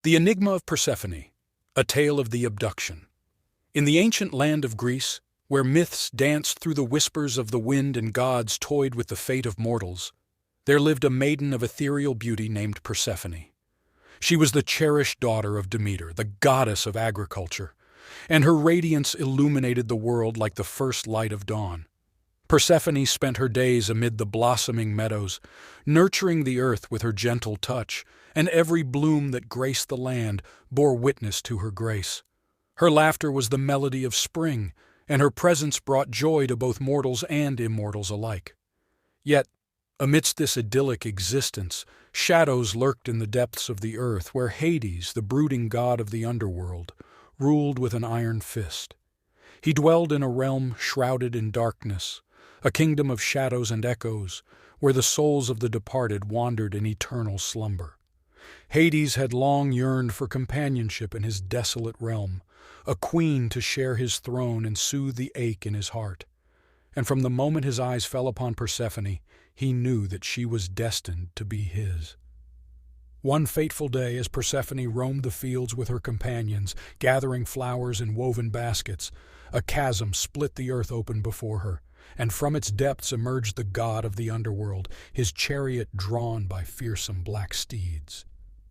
The Enigma of Persephone, a tale of the abduction. In the ancient land of Greece, where myths danced through the whispers of the wind and gods toyed with the fate of mortals, there lived a maiden of ethereal beauty named Persephone. She was the cherished daughter of Demeter, the goddess of agriculture, and her radiance illuminated the world like the first light of dawn. Persephone spent her days amid the blossoming meadows, nurturing the earth with her gentle touch, and every bloom that graced the land bore witness to her grace. Her laughter was the melody of spring, and her presence brought joy to both mortals and immortals alike. Yet, amidst this idyllic existence, shadows lurked in the depths of the earth, where Hades, the brooding god of the underworld, ruled with an iron fist. He dwelled in a realm shrouded in darkness, a kingdom of shadows and echoes, where the souls of the departed wandered in eternal slumber. Hades had long yearned for companionship in his desolate realm, a queen to share his throne and soothe the ache in his heart. And from the moment his eyes fell upon Persephone, he knew that she was destined to be his. One fateful day, as Persephone roamed the fields with her companions, gathering flowers in woven baskets, a chasm split the earth open before her, and from its depths emerged the god of the underworld, his chariot drawn by fearsome black steeds.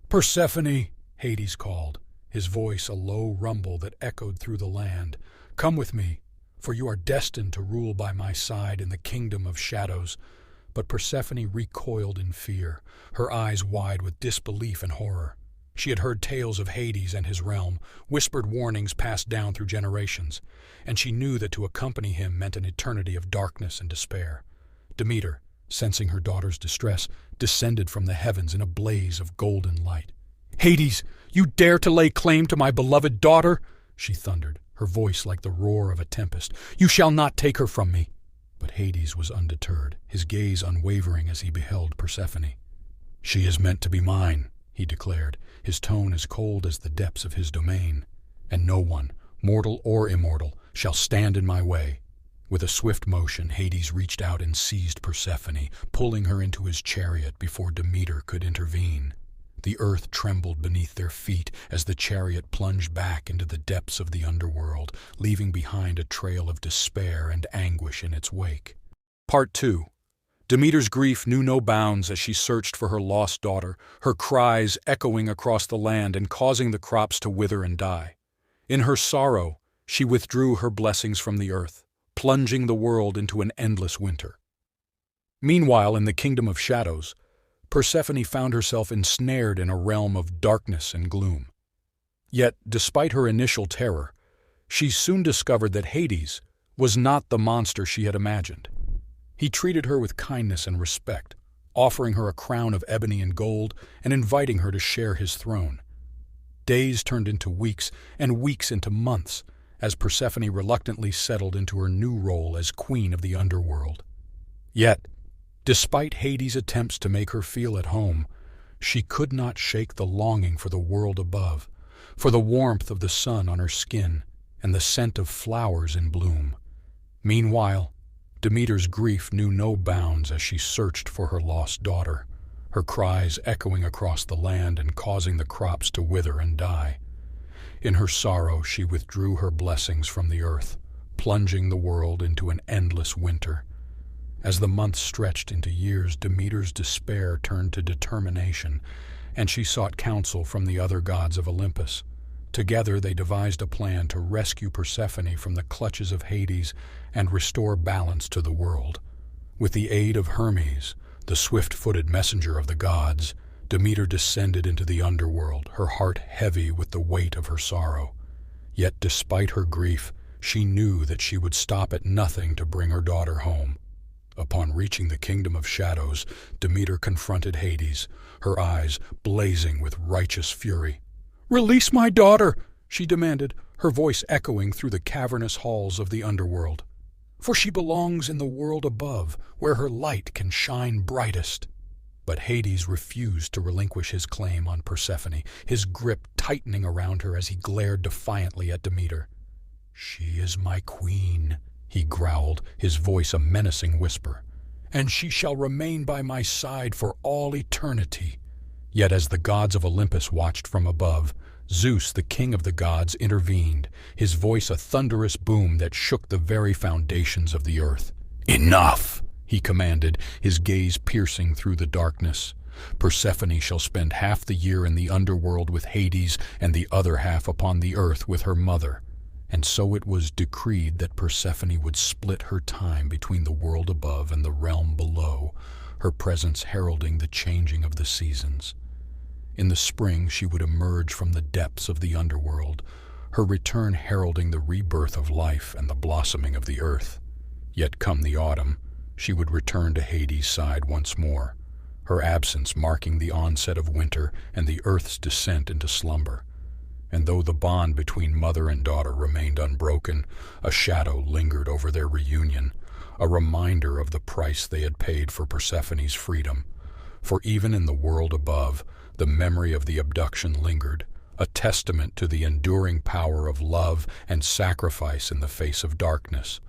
"Persephone," Hades called, his voice a low rumble that echoed through the land, "come with me, for you are destined to rule by my side in the kingdom of shadows." But Persephone recoiled in fear, her eyes wide with disbelief and horror. She had heard tales of Hades and his realm, whispered warnings passed down through generations, and she knew that to accompany him meant an eternity of darkness and despair. Demeter, sensing her daughter's distress, descended from the heavens in a blaze of golden light. "Hades, you dare to lay claim to my beloved daughter?" she thundered, her voice like the roar of a tempest. "You shall not take her from me." But Hades was undeterred, his gaze unwavering as he beheld Persephone. "She is meant to be mine," he declared, his tone as cold as the depths of his domain. "And no one, mortal or immortal, shall stand in my way." With a swift motion, Hades reached out and seized Persephone, pulling her into his chariot before Demeter could intervene. The earth trembled beneath their feet as the chariot plunged back into the depths of the underworld, leaving behind a trail of despair and anguish in its wake. Part 2. Demeter's grief knew no bounds as she searched for her lost daughter, her cries echoing across the land and causing the crops to wither and die. In her sorrow, she withdrew her blessings from the earth, plunging the world into an endless winter. Meanwhile, in the kingdom of shadows, Persephone found herself ensnared in a realm of darkness and gloom. Yet, despite her initial terror, she soon discovered that Hades was not the monster she had imagined. He treated her with kindness and respect, offering her a crown of ebony and gold and inviting her to share his throne. Days turned into weeks, and weeks into months, as Persephone reluctantly settled into her new role as queen of the underworld. Yet, despite Hades' attempts to make her feel at home, she could not shake the longing for the world above, for the warmth of the sun on her skin and the scent of flowers in bloom. Meanwhile, Demeter's grief knew no bounds as she searched for her lost daughter, her cries echoing across the land and causing the crops to wither and die. In her sorrow, she withdrew her blessings from the earth, plunging the world into an endless winter. As the months stretched into years, Demeter's despair turned to determination, and she sought counsel from the other gods of Olympus. Together they devised a plan to rescue Persephone from the clutches of Hades and restore balance to the world. With the aid of Hermes, the swift-footed messenger of the gods, Demeter descended into the underworld, her heart heavy with the weight of her sorrow. Yet despite her grief, she knew that she would stop at nothing to bring her daughter home. Upon reaching the kingdom of shadows, Demeter confronted Hades, her eyes blazing with righteous fury. "Release my daughter," she demanded, her voice echoing through the cavernous halls of the underworld. "For she belongs in the world above, where her light can shine brightest." But Hades refused to relinquish his claim on Persephone, his grip tightening around her as he glared defiantly at Demeter. "She is my queen," he growled, his voice a menacing whisper, "and she shall remain by my side for all eternity." Yet as the gods of Olympus watched from above, Zeus, the king of the gods, intervened, his voice a thunderous boom that shook the very foundations of the earth. "Enough!" he commanded, his gaze piercing through the darkness. "Persephone shall spend half the year in the underworld with Hades and the other half upon the earth with her mother." And so it was decreed that Persephone would split her time between the world above and the realm below, her presence heralding the changing of the seasons. In the spring she would emerge from the depths of the underworld, her return heralding the rebirth of life and the blossoming of the earth. Yet come the autumn, she would return to Hades' side once more, her absence marking the onset of winter and the earth's descent into slumber. And though the bond between mother and daughter remained unbroken, a shadow lingered over their reunion, a reminder of the price they had paid for Persephone's freedom. For even in the world above, the memory of the abduction lingered, a testament to the enduring power of love and sacrifice in the face of darkness.